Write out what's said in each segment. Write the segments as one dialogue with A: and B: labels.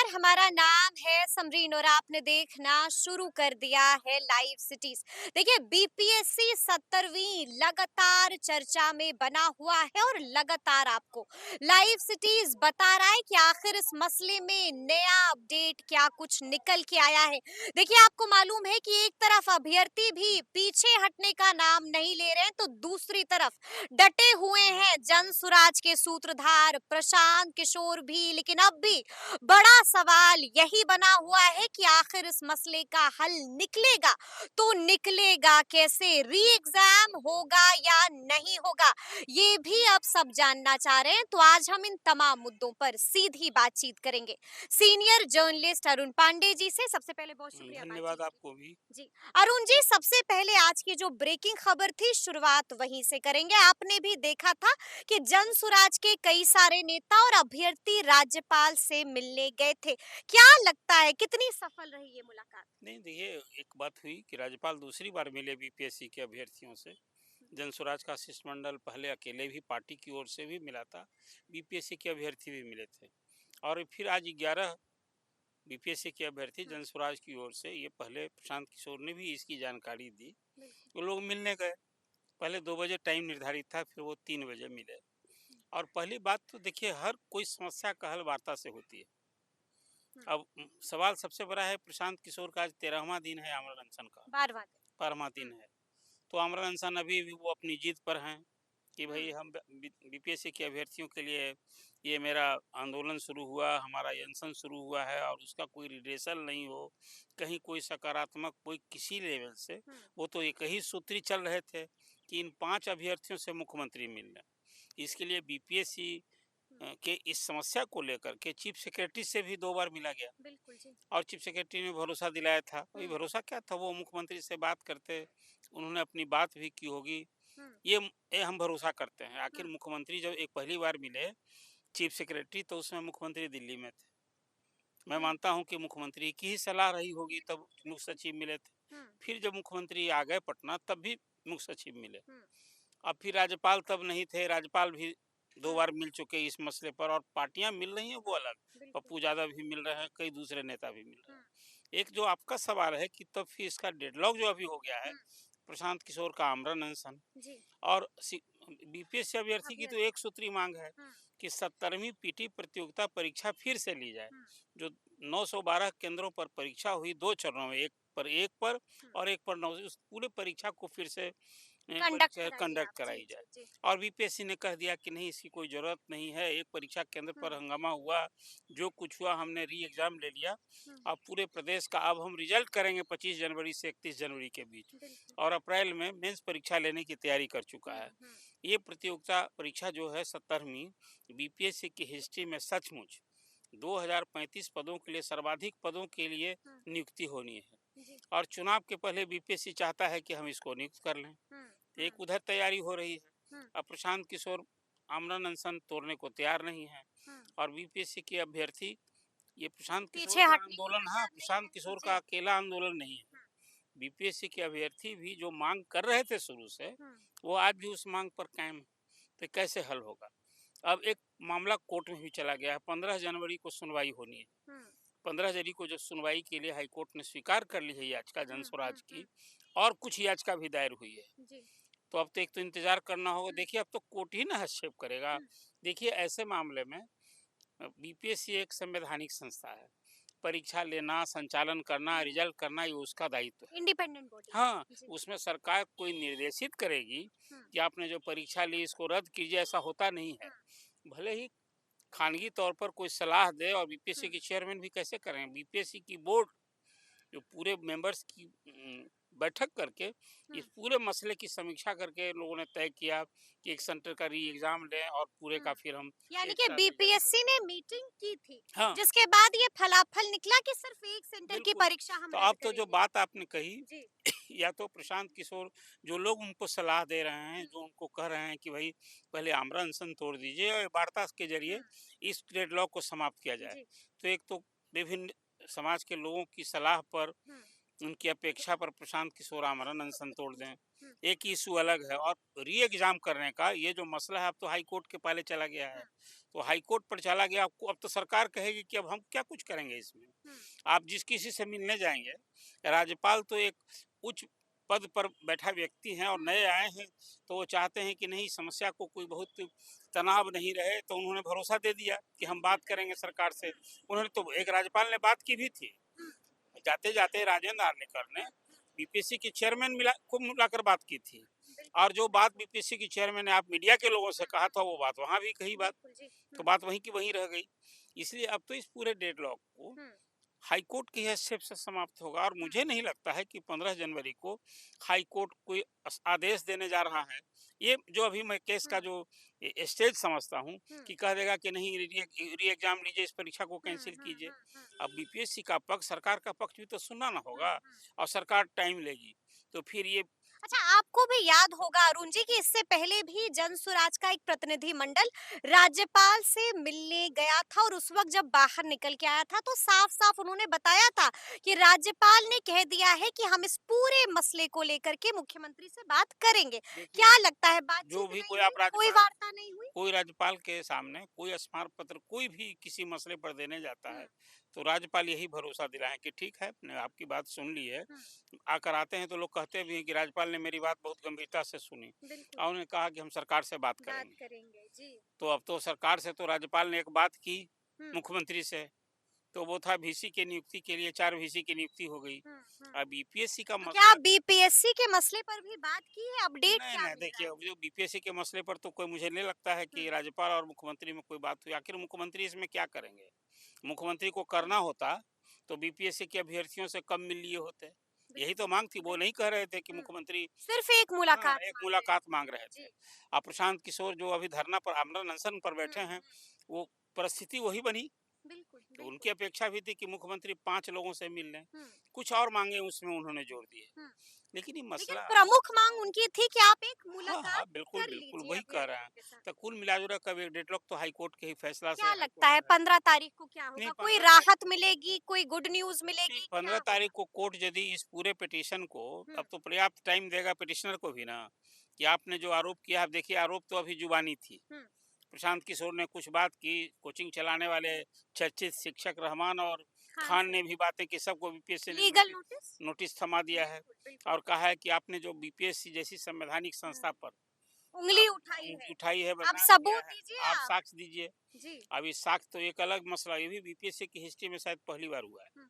A: नमस्कार, हमारा नाम है समरीन और आपने देखना शुरू कर दिया है लाइव सिटीज। देखिए, बीपीएससी 17वीं लगातार चर्चा में बना हुआ है और लगातार आपको लाइव सिटीज बता रहा है कि आखिर इस मसले में नया अपडेट क्या कुछ निकल के आया है। देखिए, आपको मालूम है कि एक तरफ अभ्यर्थी भी पीछे हटने का नाम नहीं ले रहे हैं, तो दूसरी तरफ डटे हुए हैं जन सुराज के सूत्रधार प्रशांत किशोर भी। लेकिन अब भी बड़ा सवाल यही बना हुआ है कि आखिर इस मसले का हल निकलेगा तो निकलेगा कैसे, री एग्जाम होगा या नहीं होगा, ये भी अब सब जानना चाह रहे हैं। तो आज हम इन तमाम मुद्दों पर सीधी बातचीत करेंगे सीनियर जर्नलिस्ट अरुण पांडे जी से। सबसे पहले बहुत शुक्रिया बातचीत
B: धन्यवाद
A: के
B: आपको भी।
A: लिए। जी, अरुण जी, सबसे पहले आज की जो ब्रेकिंग खबर थी शुरुआत वहीं से करेंगे। आपने भी देखा था कि जन सुराज के कई सारे नेता और अभ्यर्थी राज्यपाल से मिलने गए थे। क्या लगता है कितनी सफल रही ये मुलाकात?
B: नहीं, देखिए, एक बात हुई कि राज्यपाल दूसरी बार मिले बीपीएससी के अभ्यर्थियों से। जनसुराज का शिष्टमंडल पहले अकेले भी पार्टी की ओर से भी मिला था, बीपीएससी के अभ्यर्थी भी मिले थे और फिर आज 11 बीपीएससी के अभ्यर्थी
A: हम्म,
B: जनसुराज की ओर से, ये पहले प्रशांत किशोर ने भी इसकी जानकारी दी।
A: बिल्कुल।
B: वो लोग मिलने गए। पहले 2 बजे टाइम निर्धारित था, फिर वो 3 बजे मिले। और पहली बात तो देखिए, हर कोई समस्या का हल वार्ता से होती है।
A: हम्म,
B: अब सवाल सबसे बड़ा है, प्रशांत किशोर का आज 13वां दिन है आमरण अनशन का,
A: बार-बार।
B: 12वां दिन
A: हम्म,
B: है। तो आमरण अनशन अभी भी वो अपनी जीत पर हैं कि भाई
A: हम्म,
B: हम बीपीएससी के अभ्यर्थियों के लिए ये मेरा आंदोलन शुरू हुआ, हमारा ये अनशन शुरू हुआ है और उसका कोई रिड्रेसल नहीं हो, कहीं कोई सकारात्मक कोई किसी लेवल से।
A: हम्म,
B: वो तो एक ही सूत्री चल रहे थे कि इन 5 अभ्यर्थियों से मुख्यमंत्री मिल लें। इसके लिए बीपीएससी
A: हम्म,
B: के इस समस्या को लेकर के चीफ सेक्रेटरी से भी 2 बार मिला गया
A: बिल्कुल जी।
B: और चीफ सेक्रेटरी ने भरोसा दिलाया था। अभी
A: हम्म,
B: भरोसा क्या था, वो मुख्यमंत्री से बात करते, उन्होंने अपनी बात भी की होगी।
A: हम्म,
B: ये हम भरोसा करते हैं। आखिर
A: हम्म,
B: मुख्यमंत्री जब एक पहली बार मिले चीफ सेक्रेटरी, तो उसमें मुख्यमंत्री दिल्ली में थे। मैं
A: हम्म,
B: मानता हूँ कि मुख्यमंत्री की ही सलाह रही होगी, तब मुख्य सचिव मिले थे।
A: हम्म,
B: फिर जब मुख्यमंत्री आ गए पटना, तब भी मुख्य सचिव मिले।
A: हम्म,
B: अब फिर राज्यपाल तब नहीं थे, राज्यपाल भी 2
A: हम्म,
B: बार मिल चुके इस मसले पर और पार्टियां मिल रही हैं वो अलग।
A: बिल्कुल।
B: पप्पू यादव भी मिल रहे हैं, कई दूसरे नेता भी मिल रहे
A: हम्म,
B: हैं। एक जो आपका सवाल है कि तब फिर इसका डेडलॉक जो अभी हो गया है,
A: हम्म,
B: प्रशांत किशोर का आमरण अनशन
A: जी।
B: और बीपीएससी अभ्यर्थी की तो
A: अभ्यर्थी।
B: एक सूत्री मांग है
A: हम्म,
B: कि 17वीं पीटी प्रतियोगिता परीक्षा फिर से ली जाए।
A: हम्म,
B: जो 912 केंद्रों पर परीक्षा हुई 2 चरणों में, एक पर
A: हम्म,
B: और एक पर 9, उस पूरे परीक्षा को फिर से
A: कंडक्ट
B: परीक्षा
A: कराइए
B: कंडक्ट
A: आप। जी
B: कराई जाए।
A: जी जी।
B: और बीपीएससी ने कह दिया कि नहीं, इसकी कोई ज़रूरत नहीं है, एक परीक्षा केंद्र पर
A: हम्म,
B: हंगामा हुआ, जो कुछ हुआ हमने री एग्ज़ाम ले लिया।
A: हम्म,
B: अब पूरे प्रदेश का अब हम रिजल्ट करेंगे 25 जनवरी से 31 जनवरी के बीच
A: बिल्कुल।
B: और अप्रैल में मेंस परीक्षा लेने की तैयारी कर चुका है।
A: हम्म,
B: ये प्रतियोगिता परीक्षा जो है 17वीं, बीपीएससी की हिस्ट्री में सचमुच 2035 पदों के लिए, सर्वाधिक पदों के लिए
A: हम्म,
B: नियुक्ति होनी है
A: जी।
B: और चुनाव के पहले बीपीएससी चाहता है कि हम इसको नियुक्त कर लें।
A: हम्म,
B: एक
A: हम्म,
B: उधर तैयारी हो रही है।
A: हम्म,
B: अब प्रशांत किशोर आमरण अनशन तोड़ने को तैयार नहीं है
A: हम्म,
B: और बीपीएससी के अभ्यर्थी, ये प्रशांत किशोर
A: पीछे
B: का
A: हटने को
B: आंदोलन, हाँ,
A: तैयार नहीं
B: प्रशांत
A: है।
B: किशोर का
A: जी।
B: अकेला आंदोलन नहीं है।
A: हम्म,
B: बीपीएससी के अभ्यर्थी भी जो मांग कर रहे थे शुरू से,
A: हम्म,
B: वो आज भी उस मांग पर कायम है। तो कैसे हल होगा? अब एक मामला कोर्ट में भी चला गया है, 15 जनवरी को सुनवाई होनी है।
A: हम्म,
B: 15 जनवरी को जो सुनवाई के लिए हाईकोर्ट ने स्वीकार कर ली है याचिका
A: हम्म,
B: जनस्वराज की, और कुछ याचिका भी दायर हुई है।
A: जी।
B: तो अब तो एक तो इंतजार करना होगा।
A: हम्म,
B: देखिए, अब तो कोर्ट ही ना हस्तक्षेप करेगा।
A: हम्म,
B: देखिए, ऐसे मामले में बीपीएससी एक संवैधानिक संस्था है। परीक्षा लेना, संचालन करना,
A: हम्म,
B: रिजल्ट करना, ये उसका दायित्व है।
A: इंडिपेंडेंट बॉडी
B: हाँ,
A: है। जी।
B: उसमें सरकार कोई निर्देशित करेगी
A: हम्म,
B: कि आपने जो परीक्षा ली इसको रद्द कीजिए, ऐसा होता नहीं है।
A: हम्म,
B: भले ही खानगी तौर पर कोई सलाह दे, और बीपीएससी
A: हम्म,
B: के चेयरमैन भी कैसे करें? बीपीएससी की बोर्ड जो पूरे मेंबर्स की बैठक करके इस
A: हम्म,
B: पूरे मसले की समीक्षा करके लोगों ने तय किया कि एक सेंटर का री एग्जाम लें और पूरे का
A: हम्म।
B: फिर हम
A: यानी
B: एक
A: कि
B: साथ रिजल्ट करें।
A: बीपीएससी ने मीटिंग की थी,
B: हाँ,
A: जिसके बाद ये फलाफल निकला कि सिर्फ एक सेंटर की
B: बिल्कुल।
A: परीक्षा हम
B: तो
A: रद्द
B: अब तो जो
A: करेंगे।
B: बात आपने कही,
A: जी।
B: या तो प्रशांत किशोर, जो लोग उनको सलाह दे रहे हैं,
A: हम्म,
B: जो उनको कह रहे हैं कि भाई पहले आमरण अनशन तोड़ दीजिए और वार्ता के जरिए
A: हम्म,
B: इस डेडलॉक को समाप्त किया जाए।
A: जी।
B: तो एक तो विभिन्न समाज के लोगों की सलाह पर
A: हम्म,
B: उनकी अपेक्षा पर प्रशांत किशोर आमरण अनशन तोड़ दें।
A: हुँ,
B: एक इशू अलग है, और री एग्जाम करने का ये जो मसला है अब तो हाई कोर्ट के पहले चला गया है।
A: हुँ,
B: तो हाई कोर्ट पर चला गया, अब तो सरकार कहेगी कि अब हम क्या कुछ करेंगे इसमें।
A: हुँ,
B: आप जिस किसी से मिलने जाएंगे, राज्यपाल तो एक उच्च पद पर बैठा व्यक्ति है और
A: हुँ,
B: नए आए हैं, तो वो चाहते हैं कि नहीं, समस्या को कोई बहुत तनाव नहीं रहे, तो उन्होंने भरोसा दे दिया कि हम बात करेंगे सरकार से। उन्होंने तो, एक राज्यपाल ने बात की भी थी,
A: हुँ,
B: जाते जाते राजेंद्र आर्लेकर ने बीपीएससी के चेयरमैन को मिलाकर बात की थी।
A: बिल्कुल,
B: और जो बात बीपीएससी की चेयरमैन ने आप मीडिया के लोगों से कहा था, वो बात वहां भी कही बात,
A: बिल्कुल जी।
B: तो
A: हुँ,
B: बात वहीं की वहीं रह गई। इसलिए अब तो इस पूरे डेडलॉक को
A: हुँ,
B: हाईकोर्ट की हैसियत से समाप्त होगा, और
A: हुँ,
B: मुझे नहीं लगता है कि 15 जनवरी को हाईकोर्ट कोई आदेश देने जा रहा है। ये जो अभी मैं केस
A: हुँ,
B: का जो स्टेज समझता हूँ
A: हुँ,
B: कि कह देगा कि नहीं, री एग्जाम लीजिए, इस परीक्षा को
A: हुँ,
B: कैंसिल
A: हुँ,
B: कीजिए।
A: हुँ, हुँ,
B: अब बीपीएससी का पक्ष, सरकार का पक्ष भी तो सुनना ना
A: हुँ,
B: होगा,
A: हुँ।
B: और सरकार टाइम लेगी, तो फिर ये
A: अच्छा, आपको भी याद होगा अरुण जी कि इससे पहले भी जन स्वराज का एक प्रतिनिधि मंडल राज्यपाल से मिलने गया था और उस वक्त जब बाहर निकल के आया था तो साफ-साफ उन्होंने बताया था कि राज्यपाल ने कह दिया है कि हम इस पूरे मसले को लेकर के मुख्यमंत्री से बात करेंगे।
B: देखिए,
A: क्या लगता है
B: जो
A: बातचीत
B: भी
A: नहीं
B: कोई
A: हुई?
B: आप
A: कोई
B: राज्यपाल,
A: वार्ता नहीं हुई?
B: कोई राज्यपाल के सामने कोई स्मारक पत्र कोई भी किसी मसले पर देने जाता
A: हुँ,
B: है, तो राज्यपाल यही भरोसा दिलाएं कि ठीक है, मैंने आपकी बात सुन ली है।
A: हुँ,
B: आकर आते हैं तो लोग कहते भी हैं कि राज्यपाल ने मेरी बात बहुत गंभीरता से सुनी,
A: बिल्कुल,
B: और उन्होंने कहा कि हम सरकार से बात
A: बात
B: करेंगे।
A: करेंगे। जी।
B: तो अब तो सरकार से तो राज्यपाल ने एक बात की
A: हुँ,
B: मुख्यमंत्री से, तो वो था वीसी की नियुक्ति के लिए, 4 वीसी की नियुक्ति हो गई।
A: हुँ, हुँ।
B: अब बीपीएससी का
A: तो क्या
B: मसला,
A: आप बीपीएससी के मसले पर भी बात की है? अपडेट
B: नहीं,
A: क्या
B: नहीं,
A: मिल रहा
B: देखिए,
A: है?
B: अब जो बीपीएससी के मसले पर तो कोई, मुझे नहीं लगता है
A: हुँ,
B: कि राज्यपाल और मुख्यमंत्री में कोई बात हुई। आखिर मुख्यमंत्री इसमें क्या करेंगे? मुख्यमंत्री को
A: हुँ,
B: करना होता तो बीपीएससी के अभ्यर्थियों से कम मिल लिए होते। यही तो
A: बिल्कुल,
B: मांग थी, वो नहीं
A: बिल्कुल।
B: कह रहे थे कि
A: हुँ,
B: मुख्यमंत्री,
A: सिर्फ़ एक
B: हाँ,
A: मुलाकात
B: एक
A: माँग रहे
B: मुलाकात
A: थे।
B: मांग रहे थे।
A: जी।
B: अब प्रशांत किशोर जो अभी धरना पर, आमरण अनशन पर
A: हुँ,
B: बैठे हैं,
A: हुँ,
B: वो परिस्थिति वही बनी।
A: बिल्कुल,
B: तो
A: बिल्कुल।
B: उनकी अपेक्षा भी थी कि मुख्यमंत्री 5 लोगों से मिल लें।
A: हुँ,
B: कुछ और मांगे उसमें उन्होंने जोड़ दिए।
A: हुँ।
B: लेकिन ये
A: लेकिन
B: मसला,
A: प्रमुख माँग उनकी थी कि आप एक
B: हाँ, हाँ,
A: मुलाकात
B: बिल्कुल,
A: कर
B: बिल्कुल,
A: लीजिए
B: वही कह रहे
A: अभ्यर्थियों
B: हैं।
A: के साथ।
B: तो कुल मिला-जुला कर एक डेडलॉक तो हाई कोर्ट के ही फैसला से,
A: क्या
B: हाई
A: लगता
B: कोर्ट
A: है
B: का है।
A: 15 तारीख को क्या
B: नहीं,
A: होगा? कोई
B: 15 तारीख,
A: राहत मिलेगी, कोई गुड न्यूज़
B: नहीं,
A: मिलेगी, क्या
B: 15
A: होगा?
B: तारीख को कोर्ट यदि इस पूरे पिटीशन को,
A: हुँ,
B: अब तो पर्याप्त टाइम देगा पिटिशनर को भी ना, कि आपने जो आरोप किया, आप देखिए, आरोप तो अभी जुबानी थी।
A: हुँ,
B: प्रशांत किशोर ने कुछ बात की, कोचिंग चलाने वाले चर्चित शिक्षक रहमान और
A: खान
B: खान
A: से
B: ने भी बातें की, सबको बीपीएससी ने
A: लीगल
B: नोटिस
A: नोटिस?
B: नोटिस थमा दिया है,
A: बिल्कुल, बिल्कुल।
B: और कहा है कि आपने जो बीपीएससी जैसी संवैधानिक
A: हुँ,
B: संस्था पर
A: उँगली
B: आप
A: उठाई है।
B: उठाई है,
A: अब
B: बदनाम किया
A: सबूत
B: है,
A: दीजिए
B: आप
A: आप।
B: साक्ष्य दीजिए।
A: जी।
B: अब ये साक्ष्य तो एक अलग मसला, ये भी बीपीएससी की हिस्ट्री में शायद पहली बार हुआ है।
A: हुँ,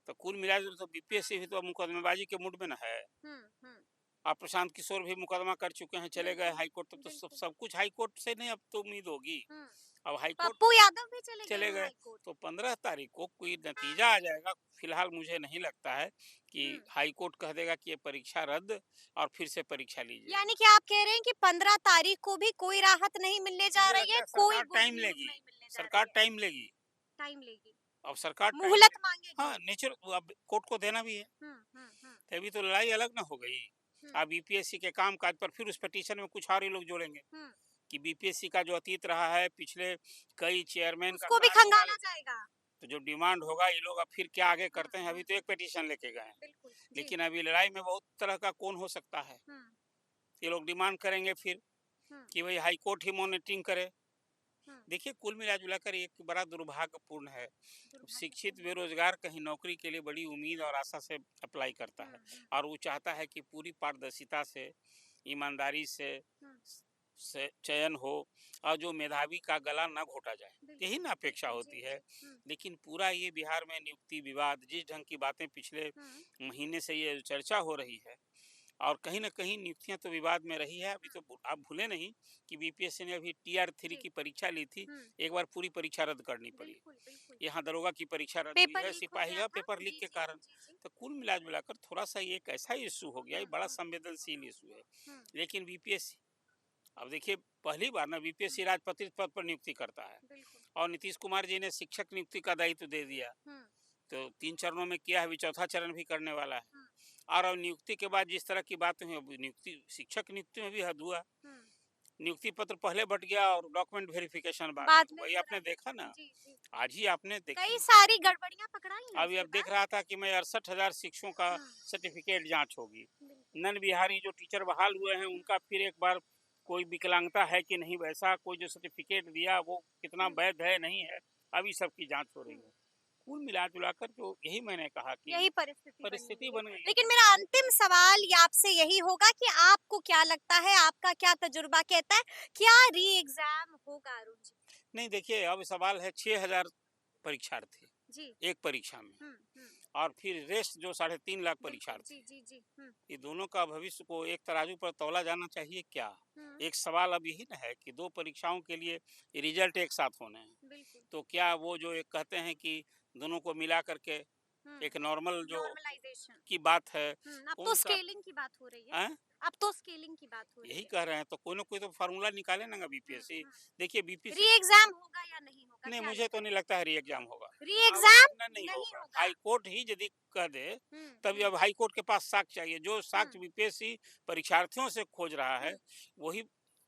B: तो कुल मिलाकर तो बीपीएससी भी तो अब मुकदमेबाजी के मूड में न है।
A: हुँ, हुँ।
B: अब प्रशांत किशोर भी मुकदमा कर चुके हैं, चले गए
A: बिल्कुल,
B: हाईकोर्ट, तब तो सब
A: बिल्कुल।
B: सब कुछ हाईकोर्ट से नहीं, अब तो उम्मीद होगी।
A: हुँ,
B: अब हाईकोर्ट
A: पप्पू यादव भी चले गए
B: चले
A: हैं
B: गए,
A: हाई कोर्ट।
B: तो 15 तारीख को कोई नतीजा आ जाएगा। फिलहाल मुझे नहीं लगता है कि
A: हुँ।
B: हाईकोर्ट कह देगा कि ये परीक्षा रद्द, और फिर से परीक्षा लीजिए।
A: यानी कि आप कह रहे हैं कि 15 तारीख को भी कोई राहत नहीं मिलने जा
B: मुझे
A: रही
B: लगता
A: है,
B: है
A: कोई
B: सरकार
A: गुड
B: टाइम
A: न्यूज़
B: लेगी,
A: नहीं मिलने जा
B: सरकार
A: रही है।
B: टाइम लेगी।
A: टाइम लेगी,
B: अब सरकार टाइम ले,
A: मोहलत माँगेगी।
B: हाँ, नेचर, अब कोर्ट को देना भी है।
A: हुँ, हुँ, हुँ,
B: तभी तो लड़ाई अलग ना हो गई।
A: हुँ,
B: अब बीपीएससी के कामकाज पर फिर उस पिटीशन में कुछ और ही लोग जोड़ेंगे
A: हुँ।
B: कि बीपीएससी का जो अतीत रहा है, पिछले कई चेयरमैन का
A: उसको भी
B: कार्यकाल,
A: खंगाला जाएगा।
B: तो जो डिमांड होगा, ये लोग अब फिर क्या आगे
A: हुँ,
B: करते हैं। अभी
A: हुँ,
B: तो एक पिटीशन लेके गए हैं,
A: बिल्कुल। जी।
B: लेकिन अभी लड़ाई में बहुत तरह का कौन हो सकता है।
A: हुँ,
B: ये लोग डिमांड करेंगे फिर
A: हुँ,
B: कि भाई हाई कोर्ट ही मॉनिटरिंग करे।
A: हुँ।
B: देखिए, कुल मिला जुला कर एक बड़ा दुर्भाग्यपूर्ण है। शिक्षित
A: दुर्भाग्यपूर्ण है।
B: बेरोजगार कहीं नौकरी के लिए बड़ी उम्मीद और आशा से अप्लाई करता
A: हुँ,
B: है,
A: हुँ,
B: और वो चाहता है कि पूरी पारदर्शिता से, ईमानदारी
A: हुँ।
B: से चयन हो, और जो मेधावी का गला ना घोटा जाए, यही
A: बिल्कुल,
B: ना अपेक्षा
A: बिल्कुल। जी,
B: होती है।
A: जी। हुँ,
B: लेकिन पूरा ये बिहार में नियुक्ति विवाद, जिस ढंग की बातें पिछले
A: हुँ,
B: महीने से ये चर्चा हो रही है, और कहीं न कहीं नियुक्तियाँ तो विवाद में रही है। अभी
A: हुँ।
B: तो आप भूले नहीं कि बीपीएससी ने अभी टीआर 3
A: जी।
B: की परीक्षा ली थी,
A: हुँ,
B: एक बार पूरी परीक्षा रद्द करनी पड़ी।
A: बिल्कुल, बिल्कुल।
B: यहाँ दरोगा की परीक्षा रद्द हुई
A: पेपर
B: है,
A: लीक हो
B: सिपाही
A: गया
B: का
A: था।
B: पेपर लीक
A: जी,
B: के
A: जी,
B: कारण।
A: जी, जी।
B: तो कुल मिला-जुला कर थोड़ा-सा ये एक ऐसा इश्यू हो गया,
A: हुँ,
B: ये बड़ा
A: हुँ,
B: संवेदनशील इश्यू है।
A: हुँ,
B: लेकिन बीपीएससी, अब देखिए, पहली बार ना
A: हुँ,
B: बीपीएससी राजपत्रित पद पर नियुक्ति करता है,
A: बिल्कुल।
B: और नीतीश कुमार जी ने शिक्षक नियुक्ति का दायित्व दे दिया।
A: हुँ,
B: तो 3 चरणों में किया है, अभी चौथा चरण भी करने वाला है।
A: हुँ,
B: और अब नियुक्ति के बाद जिस तरह की बातें हुई, अब नियुक्ति, शिक्षक नियुक्ति में भी हद हुआ।
A: हुँ,
B: नियुक्ति पत्र पहले बँट गया और डॉक्यूमेंट वेरिफिकेशन बाद
A: बाद
B: में।
A: में
B: वही
A: हो
B: आपने
A: रहा
B: देखा ना,
A: है। जी, जी।
B: आज ही आपने
A: कई
B: देखी।
A: सारी गड़बड़ियाँ पकड़ाई हैं
B: अभी
A: उसके
B: अब देख
A: बाद।
B: रहा था कि मैं 68,000 शिक्षकों का
A: हाँ,
B: सर्टिफिकेट जाँच होगी।
A: बिल्कुल।
B: नन बिहारी जो टीचर बहाल हुए हैं, उनका फिर एक बार कोई विकलांगता है कि नहीं, वैसा कोई जो सर्टिफिकेट दिया वो कितना
A: हुँ,
B: वैध है, नहीं है, अभी सबकी जाँच हो रही
A: हुँ।
B: है। कुल मिला-जुला कर जो यही मैंने कहा कि
A: यही परिस्थिति बनी
B: परिस्थिति
A: हुई है।
B: बन गई है।
A: लेकिन मेरा अंतिम सवाल ये आपसे यही होगा कि आपको क्या लगता है, आपका क्या तजुर्बा कहता है, क्या री एग्ज़ाम होगा अरुण जी?
B: नहीं देखिए, अब सवाल है 6,000 परीक्षार्थी
A: जी।
B: एक परीक्षा में,
A: हुँ, हुँ।
B: और फिर रेस्ट जो 3.5 लाख
A: बिल्कुल,
B: परीक्षार्थी
A: जी,
B: हैं।
A: जी, जी। हुँ,
B: ये दोनों का भविष्य को एक तराजू पर तौला जाना चाहिए क्या?
A: हुँ,
B: एक सवाल अब यही ना है कि 2 परीक्षाओं के लिए रिजल्ट एक साथ होने हैं।
A: बिल्कुल।
B: तो क्या वो जो एक कहते हैं कि दोनों को मिला करके
A: हुँ,
B: एक नॉर्मल जो
A: नॉर्मलाइज़ेशन।
B: की बात है,
A: अब तो
B: कौन सा
A: स्केलिंग की बात हो रही है।
B: हैं?
A: अब तो स्केलिंग की बात हो रही
B: यही
A: है।
B: कह रहे हैं, तो कोई ना कोई तो फ़ॉर्मूला निकाले ना
A: हुँ,
B: बीपीएससी।
A: हुँ।
B: देखिए बीपीएससी
A: री-एग्ज़ाम होगा या नहीं होगा,
B: नहीं,
A: क्या
B: मुझे तो
A: लगता है?
B: नहीं लगता है री-एग्ज़ाम होगा। अब
A: री-एग्ज़ाम
B: ना नहीं
A: नहीं
B: होगा।
A: होगा।
B: हाई कोर्ट ही यदि कह दे,
A: हुँ,
B: तभी
A: हुँ,
B: अब हाई कोर्ट के पास साक्ष्य चाहिए। जो
A: हुँ,
B: साक्ष्य बीपीएससी परीक्षार्थियों से खोज रहा
A: हुँ।
B: है, वही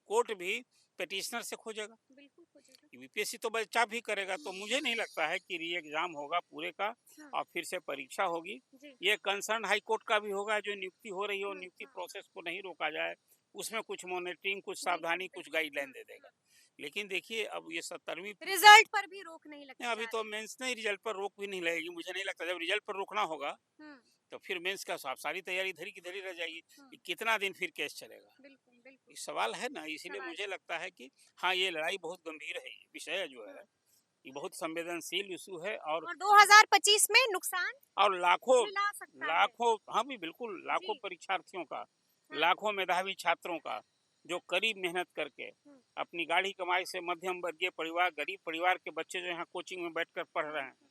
B: कोर्ट भी पिटिशनर से खोजेगा।
A: बिल्कुल खोजेगा।
B: बीपीएससी तो बच्चा भी करेगा, तो
A: हुँ,
B: मुझे नहीं लगता है कि री-एग्ज़ाम होगा पूरे का
A: हुँ,
B: और फिर से परीक्षा होगी।
A: जी।
B: ये कंसर्न हाई कोर्ट का भी होगा, जो नियुक्ति हो रही है, वो
A: हुँ,
B: नियुक्ति
A: हुँ,
B: प्रोसेस को नहीं रोका जाए। उसमें कुछ मॉनिटरिंग, कुछ
A: बिल्कुल,
B: सावधानी, कुछ
A: बिल्कुल।
B: गाइडलाइन
A: हुँ,
B: दे देगा।
A: हुँ।
B: लेकिन देखिए, अब ये 17वीं
A: रिज़ल्ट पर भी रोक नहीं
B: नहीं,
A: लगती
B: अभी
A: जा
B: तो
A: रही है।
B: मेंस नहीं, रिजल्ट पर रोक भी नहीं लगेगी, मुझे नहीं लगता। जब रिजल्ट पर रोकना होगा
A: हुँ,
B: तो फिर मेंस का सारी तैयारी धरी की धरी रह जाएगी
A: हुँ,
B: कि कितना दिन फिर केस चलेगा।
A: बिल्कुल, बिल्कुल।
B: ये सवाल है ना, इसीलिए
A: सवाल
B: मुझे
A: है।
B: लगता है कि हाँ, ये लड़ाई बहुत गंभीर है, ये विषय जो
A: हुँ,
B: है ये बहुत संवेदनशील इशू है।
A: और 2025 में नुकसान
B: और लाखों
A: भी ला सकता है।
B: लाखों हाँ भी बिल्कुल, लाखों
A: जी,
B: परीक्षार्थियों का,
A: हाँ,
B: लाखों मेधावी छात्रों का, जो कड़ी मेहनत करके
A: हुँ,
B: अपनी गाढ़ी कमाई से मध्यम वर्गीय परिवार, गरीब परिवार के बच्चे जो यहाँ कोचिंग में बैठकर पढ़
A: हुँ,
B: रहे हैं,
A: हुँ,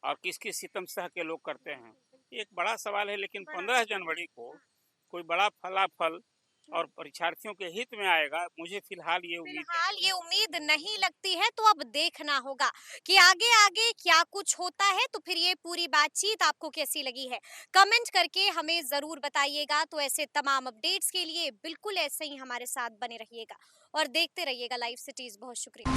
B: और किस-किस सितम सह के लोग करते हैं।
A: बिल्कुल,
B: ये
A: बिल्कुल।
B: एक बड़ा सवाल है, लेकिन
A: बड़ा
B: 15
A: सवाल है।
B: जनवरी को
A: हुँ,
B: कोई बड़ा फलाफल
A: हुँ।
B: और परीक्षार्थियों के हित में आएगा, मुझे फिलहाल ये उम्मीद नहीं
A: फिलहाल
B: है।
A: ये उम्मीद नहीं लगती है, तो अब देखना होगा कि आगे आगे क्या कुछ होता है। तो फिर ये पूरी बातचीत आपको कैसी लगी है, कमेंट करके हमें जरूर बताइएगा। तो ऐसे तमाम अपडेट्स के लिए बिल्कुल ऐसे ही हमारे साथ बने रहिएगा और देखते रहिएगा लाइव सिटीज। बहुत शुक्रिया।